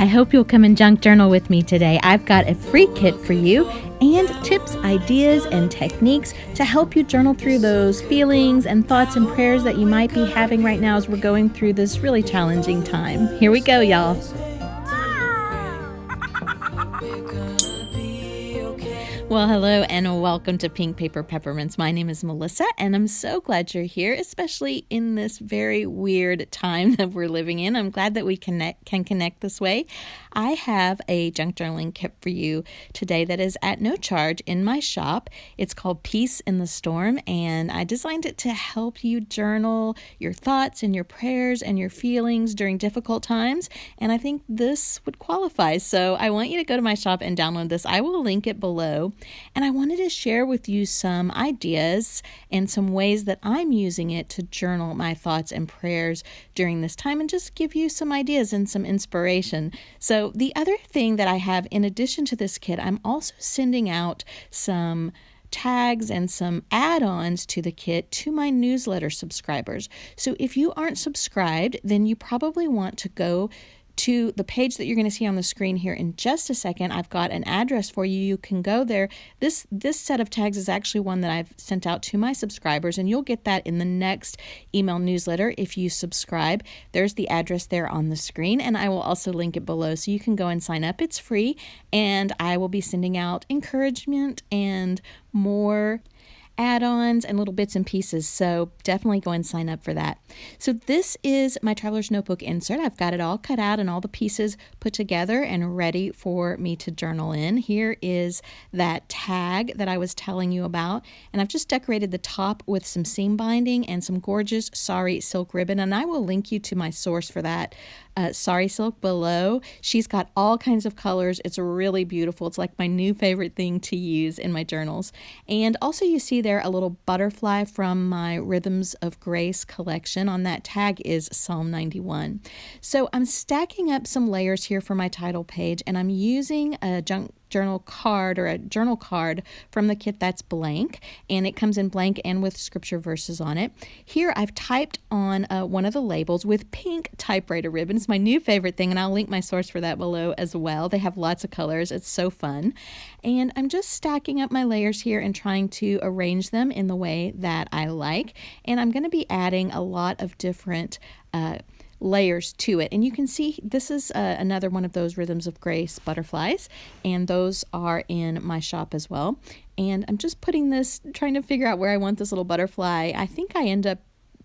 I hope you'll come and junk journal with me today. I've got a free kit for you and tips, ideas, and techniques to help you journal through those feelings and thoughts and prayers that you might be having right now as we're going through this really challenging time. Here we go, y'all. Well, hello and welcome to Pink Paper Peppermints. My name is Melissa and I'm so glad you're here, especially in this very weird time that we're living in. I'm glad that we can connect this way. I have a junk journaling kit for you today that is at no charge in my shop. It's called Peace in the Storm, and I designed it to help you journal your thoughts and your prayers and your feelings during difficult times, and I think this would qualify. So I want you to go to my shop and download this. I will link it below. And I wanted to share with you some ideas and some ways that I'm using it to journal my thoughts and prayers during this time and just give you some ideas and some inspiration. So the other thing that I have in addition to this kit, I'm also sending out some tags and some add-ons to the kit to my newsletter subscribers. So if you aren't subscribed, then you probably want to go to the page that you're going to see on the screen here in just a second. I've got an address for you. You can go there. This set of tags is actually one that I've sent out to my subscribers, and you'll get that in the next email newsletter if you subscribe. There's the address there on the screen, and I will also link it below so you can go and sign up. It's free, and I will be sending out encouragement and more add-ons and little bits and pieces, so definitely go and sign up for that. So this is my Traveler's Notebook insert. I've got it all cut out and all the pieces put together and ready for me to journal in. Here is that tag that I was telling you about, and I've just decorated the top with some seam binding and some gorgeous Sari silk ribbon, and I will link you to my source for that Sari silk below. She's got all kinds of colors. It's really beautiful. It's like my new favorite thing to use in my journals. And also you see there a little butterfly from my Rhythms of Grace collection. On that tag is Psalm 91. So I'm stacking up some layers here for my title page, and I'm using a junk journal card or a journal card from the kit that's blank, and it comes in blank and with scripture verses on it. Here I've typed on one of the labels with pink typewriter ribbon. It's my new favorite thing, and I'll link my source for that below as well. They have lots of colors. It's so fun. And I'm just stacking up my layers here and trying to arrange them in the way that I like. And I'm going to be adding a lot of different layers to it, and you can see this is another one of those Rhythms of Grace butterflies, and those are in my shop as well. And I'm just putting this, trying to figure out where I want this little butterfly. I think I end up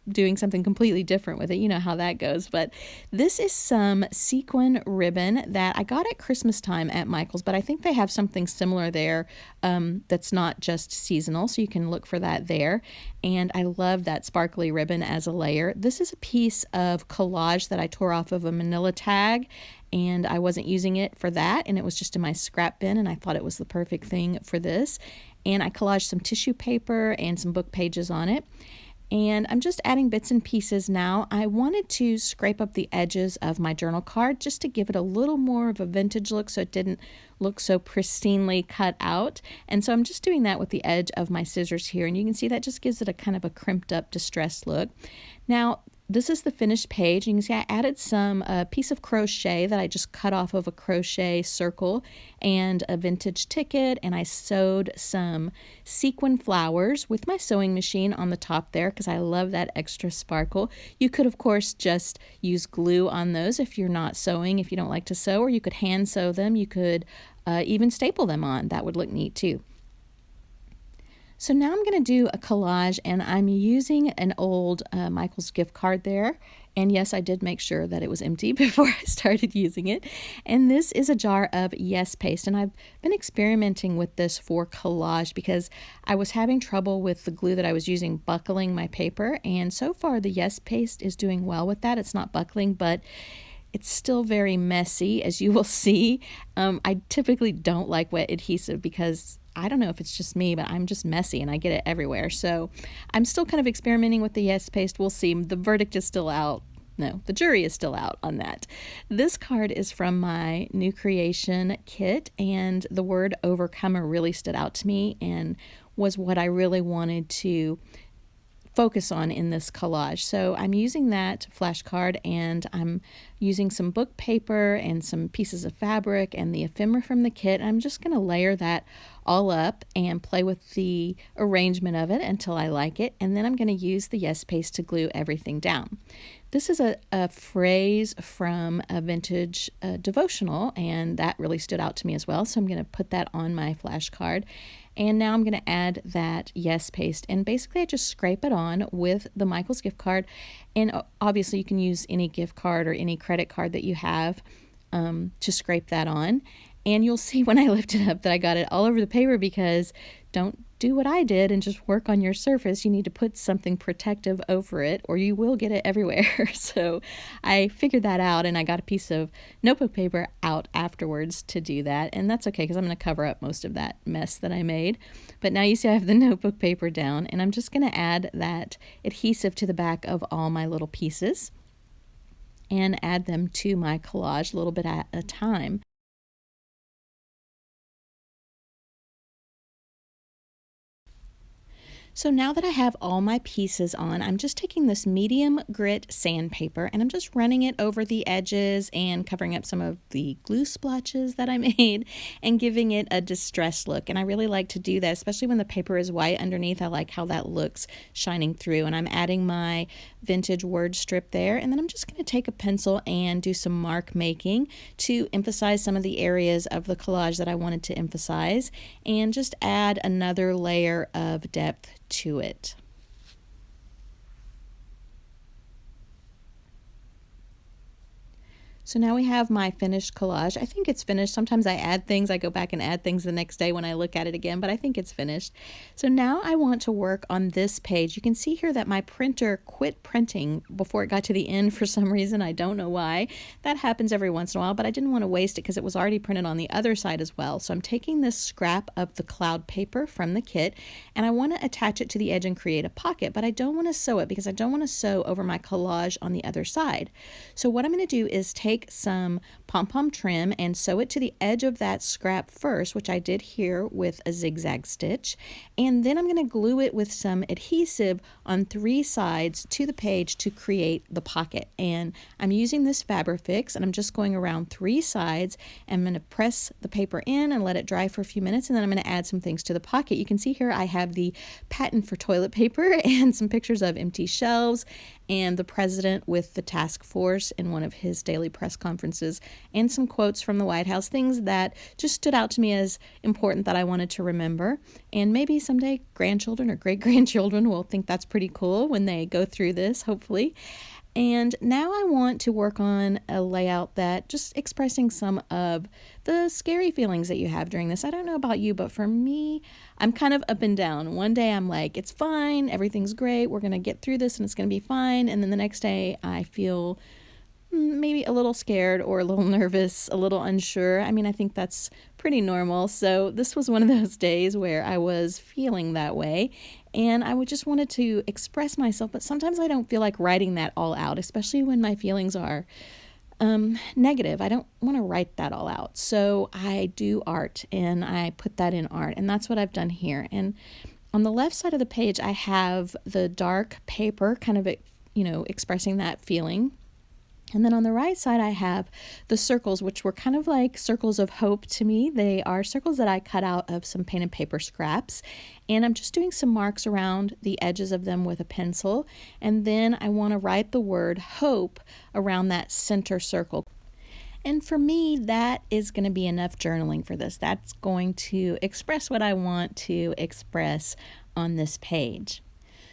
doing something completely different with it. You know how that goes. But this is some sequin ribbon that I got at Christmas time at Michael's, but I think they have something similar there that's not just seasonal, so you can look for that there. And I love that sparkly ribbon as a layer. This is a piece of collage that I tore off of a manila tag, and I wasn't using it for that, and it was just in my scrap bin, and I thought it was the perfect thing for this. And I collaged some tissue paper and some book pages on it. And I'm just adding bits and pieces now. I wanted to scrape up the edges of my journal card just to give it a little more of a vintage look so it didn't look so pristinely cut out. And so I'm just doing that with the edge of my scissors here. And you can see that just gives it a kind of a crimped up, distressed look. Now, this is the finished page. You can see I added some piece of crochet that I just cut off of a crochet circle and a vintage ticket, and I sewed some sequin flowers with my sewing machine on the top there because I love that extra sparkle. You could, of course, just use glue on those if you're not sewing, if you don't like to sew, or you could hand sew them. You could even staple them on. That would look neat too. So now I'm going to do a collage, and I'm using an old Michael's gift card there. And yes, I did make sure that it was empty before I started using it. And this is a jar of Yes Paste, and I've been experimenting with this for collage because I was having trouble with the glue that I was using buckling my paper. And so far, the Yes Paste is doing well with that. It's not buckling, but it's still very messy, as you will see. I typically don't like wet adhesive because I don't know if it's just me, but I'm just messy and I get it everywhere. So I'm still kind of experimenting with the Yes Paste. We'll see. The verdict is still out. No, the jury is still out on that. This card is from my new creation kit, and the word overcomer really stood out to me and was what I really wanted to focus on in this collage. So I'm using that flashcard, and I'm using some book paper and some pieces of fabric and the ephemera from the kit. I'm just going to layer that all up and play with the arrangement of it until I like it, and then I'm going to use the Yes Paste to glue everything down. This is a phrase from a vintage devotional, and that really stood out to me as well, so I'm going to put that on my flashcard. And now I'm going to add that Yes Paste, and basically I just scrape it on with the Michaels gift card, and obviously you can use any gift card or any credit card that you have to scrape that on. And you'll see when I lift it up that I got it all over the paper, because don't do what I did and just work on your surface. You need to put something protective over it or you will get it everywhere. So I figured that out, and I got a piece of notebook paper out afterwards to do that. And that's okay, because I'm going to cover up most of that mess that I made. But now you see I have the notebook paper down, and I'm just going to add that adhesive to the back of all my little pieces and add them to my collage a little bit at a time. So now that I have all my pieces on, I'm just taking this medium grit sandpaper and I'm just running it over the edges and covering up some of the glue splotches that I made and giving it a distressed look. And I really like to do that, especially when the paper is white underneath. I like how that looks shining through. And I'm adding my vintage word strip there. And then I'm just going to take a pencil and do some mark making to emphasize some of the areas of the collage that I wanted to emphasize, and just add another layer of depth to it. So now we have my finished collage. I think it's finished. Sometimes I add things. I go back and add things the next day when I look at it again, but I think it's finished. So now I want to work on this page. You can see here that my printer quit printing before it got to the end for some reason. I don't know why. That happens every once in a while, but I didn't want to waste it because it was already printed on the other side as well. So I'm taking this scrap of the cloud paper from the kit, and I want to attach it to the edge and create a pocket, but I don't want to sew it because I don't want to sew over my collage on the other side. So what I'm going to do is take some pom-pom trim and sew it to the edge of that scrap first, which I did here with a zigzag stitch, and then I'm going to glue it with some adhesive on 3 sides to the page to create the pocket. And I'm using this Fabrifix, and I'm just going around 3 sides. I'm going to press the paper in and let it dry for a few minutes, and then I'm going to add some things to the pocket. You can see here I have the patent for toilet paper and some pictures of empty shelves and the president with the task force in one of his daily press conferences, and some quotes from the White House, things that just stood out to me as important that I wanted to remember. And maybe someday grandchildren or great-grandchildren will think that's pretty cool when they go through this, hopefully. And now I want to work on a layout that just expressing some of the scary feelings that you have during this. I don't know about you, but for me, I'm kind of up and down. One day I'm like, it's fine, everything's great, we're going to get through this and it's going to be fine. And then the next day I feel maybe a little scared or a little nervous, a little unsure. I mean, I think that's pretty normal. So this was one of those days where I was feeling that way, and I would just wanted to express myself, but sometimes I don't feel like writing that all out, especially when my feelings are negative. I don't want to write that all out. So I do art, and I put that in art, and that's what I've done here. And on the left side of the page, I have the dark paper kind of, expressing that feeling. And then on the right side, I have the circles, which were kind of like circles of hope to me. They are circles that I cut out of some painted paper scraps. And I'm just doing some marks around the edges of them with a pencil. And then I want to write the word hope around that center circle. And for me, that is going to be enough journaling for this. That's going to express what I want to express on this page.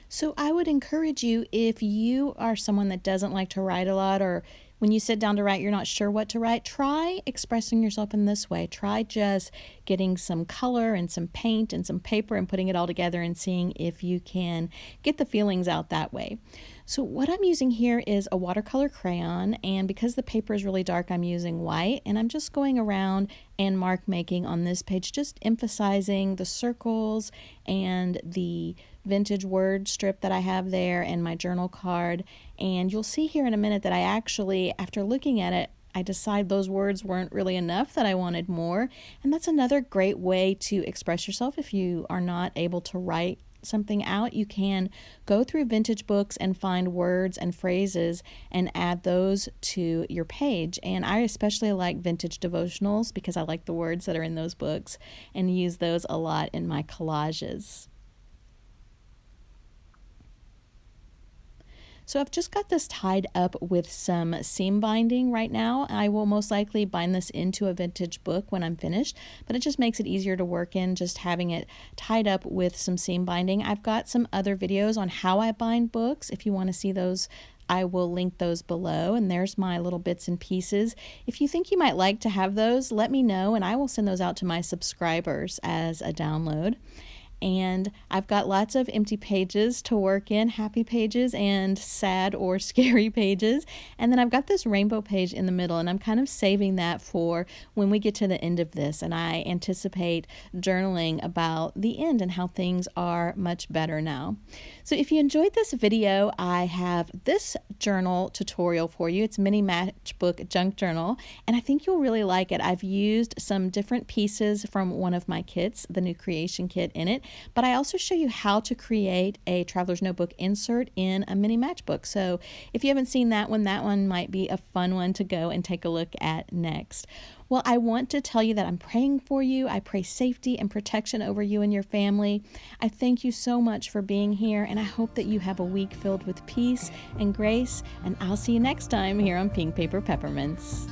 So I would encourage you, if you are someone that doesn't like to write a lot, or when you sit down to write, you're not sure what to write, try expressing yourself in this way. Try just getting some color and some paint and some paper and putting it all together and seeing if you can get the feelings out that way. So what I'm using here is a watercolor crayon, and because the paper is really dark, I'm using white, and I'm just going around and mark making on this page, just emphasizing the circles and the vintage word strip that I have there and my journal card. And you'll see here in a minute that I actually, after looking at it, I decide those words weren't really enough, that I wanted more. And that's another great way to express yourself if you are not able to write something out, you can go through vintage books and find words and phrases and add those to your page. And I especially like vintage devotionals because I like the words that are in those books and use those a lot in my collages. So I've just got this tied up with some seam binding right now. I will most likely bind this into a vintage book when I'm finished, but it just makes it easier to work in just having it tied up with some seam binding. I've got some other videos on how I bind books. If you want to see those, I will link those below, and there's my little bits and pieces. If you think you might like to have those, let me know, and I will send those out to my subscribers as a download. And I've got lots of empty pages to work in, happy pages and sad or scary pages. And then I've got this rainbow page in the middle, and I'm kind of saving that for when we get to the end of this. And I anticipate journaling about the end and how things are much better now. So if you enjoyed this video, I have this journal tutorial for you. It's Mini Matchbook Junk Journal, and I think you'll really like it. I've used some different pieces from one of my kits, the New Creation Kit, in it. But I also show you how to create a traveler's notebook insert in a mini matchbook. So if you haven't seen that one might be a fun one to go and take a look at next. Well, I want to tell you that I'm praying for you. I pray safety and protection over you and your family. I thank you so much for being here, and I hope that you have a week filled with peace and grace, and I'll see you next time here on Pink Paper Peppermints.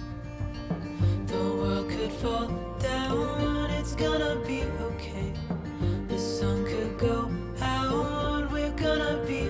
The world could fall down, it's gonna be okay. The sun could go out, we're gonna be